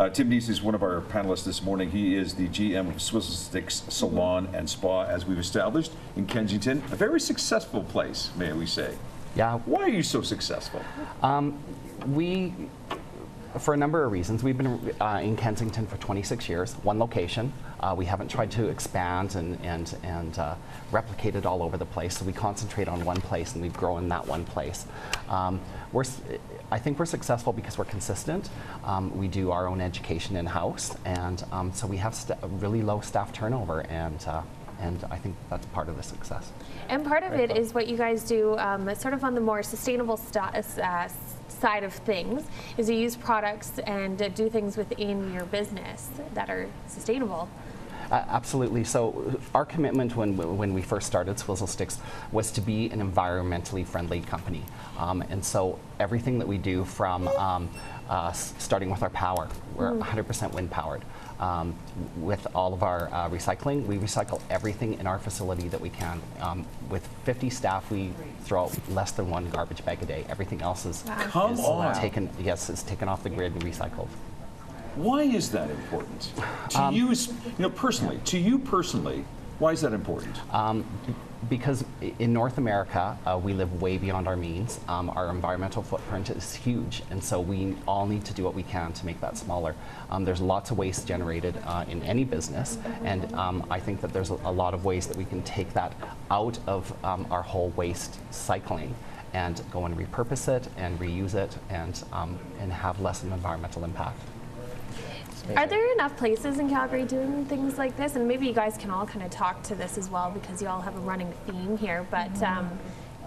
Tim Neis is one of our panelists this morning. He is the GM of Swizzlesticks Salon and Spa, as we've established, in Kensington. A very successful place, may we say. Yeah. Why are you so successful? For a number of reasons. We've been in Kensington for 26 years, one location. We haven't tried to expand and replicate it all over the place, so we concentrate on one place and we've grown in that one place. I think we're successful because we're consistent. We do our own education in-house, and so we have really low staff turnover, and I think that's part of the success. And part of it is what you guys do sort of on the more sustainable side of things, is you use products and do things within your business that are sustainable. Absolutely. So our commitment when we first started Swizzlesticks was to be an environmentally friendly company. And so everything that we do, from starting with our power, we're 100% wind powered. With all of our recycling, we recycle everything in our facility that we can. With 50 staff, we throw out less than one garbage bag a day. Everything else is taken off the grid and recycled. Why is that important? To you, personally, to you personally, why is that important? Because in North America, we live way beyond our means. Our environmental footprint is huge, and so we all need to do what we can to make that smaller. There's lots of waste generated in any business, and I think that there's a lot of ways that we can take that out of our whole waste cycling and go and repurpose it and reuse it and have less of an environmental impact. Are there enough places in Calgary doing things like this? And maybe you guys can all kind of talk to this as well, because you all have a running theme here. But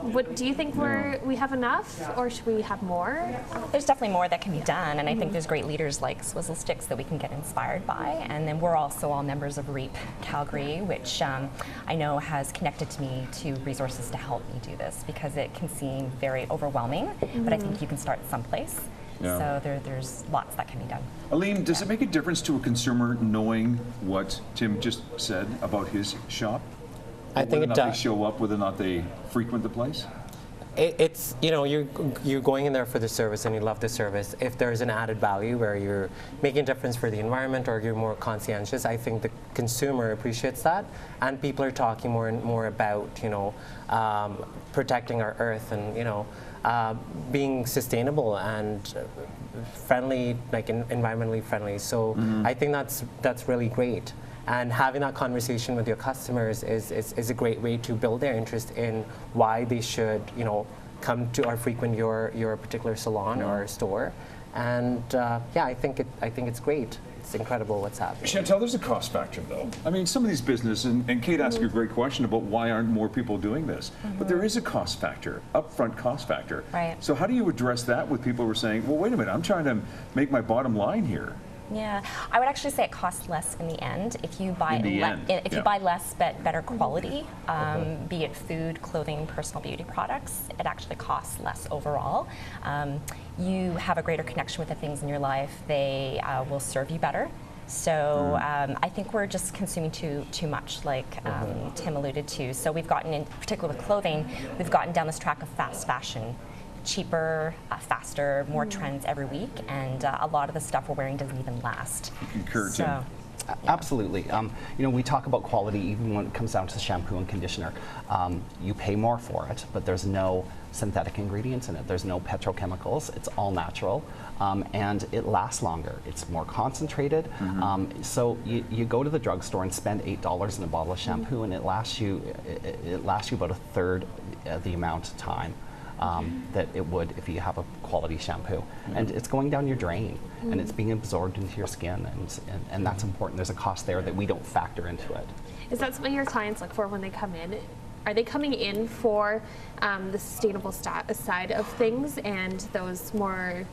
what do you think we have enough, or should we have more? There's definitely more that can be done, and I think there's great leaders like Swizzlesticks that we can get inspired by. And then we're also all members of REAP Calgary, which I know has connected to me to resources to help me do this, because it can seem very overwhelming, but I think you can start someplace. Yeah. So there's lots that can be done. Aline, does it make a difference to a consumer knowing what Tim just said about his shop? I think it does. Whether or not they show up, whether or not they frequent the place? It's, you're going in there for the service and you love the service. If there's an added value where you're making a difference for the environment or you're more conscientious, I think the consumer appreciates that, and people are talking more and more about, protecting our earth and, being sustainable and friendly, like environmentally friendly. So I think that's really great. And having that conversation with your customers is a great way to build their interest in why they should, come to or frequent your particular salon or store. And I think it's great. It's incredible what's happening. Chantal, there's a cost factor, though. I mean, some of these businesses, and Kate asked you a great question about why aren't more people doing this, but there is a cost factor, upfront cost factor. Right. So how do you address that with people who are saying, well, wait a minute, I'm trying to make my bottom line here? Yeah, I would actually say it costs less in the end if you buy you buy less but better quality, be it food, clothing, personal beauty products. It actually costs less overall. You have a greater connection with the things in your life. They will serve you better. So I think we're just consuming too much, like Tim alluded to. So we've gotten, in particular with clothing, we've gotten down this track of fast fashion. Cheaper, faster, more trends every week, and a lot of the stuff we're wearing doesn't even last. So, absolutely. We talk about quality even when it comes down to shampoo and conditioner. You pay more for it, but there's no synthetic ingredients in it. There's no petrochemicals. It's all natural, and it lasts longer. It's more concentrated. So you go to the drugstore and spend $8 in a bottle of shampoo, and it lasts you about a third the amount of time that it would if you have a quality shampoo. And it's going down your drain, and it's being absorbed into your skin, and that's important. There's a cost there that we don't factor into it. Is that something your clients look for when they come in? Are they coming in for the sustainable side of things and those more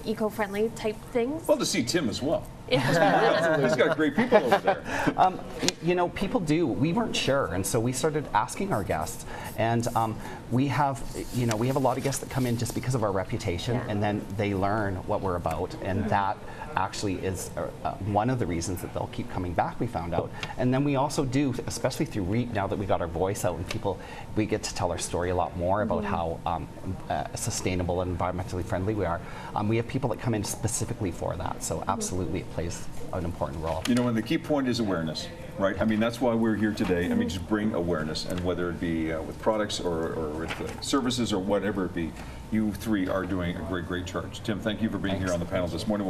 eco-friendly type things? Well, to see Tim as well. He's got great people over there. You know, people do. We weren't sure, and so we started asking our guests. And we have, you know, we have a lot of guests that come in just because of our reputation, and then they learn what we're about, and that actually is one of the reasons that they'll keep coming back, we found out. And then we also do, especially through now that we got our voice out and people, we get to tell our story a lot more about how sustainable and environmentally friendly we are. We have people that come in specifically for that, so absolutely it plays an important role. You know, and the key point is awareness, right? I mean, that's why we're here today. I mean, just bring awareness, and whether it be with products or with services or whatever it be, you three are doing a great, great charge. Tim, thank you for being here on the panel this morning.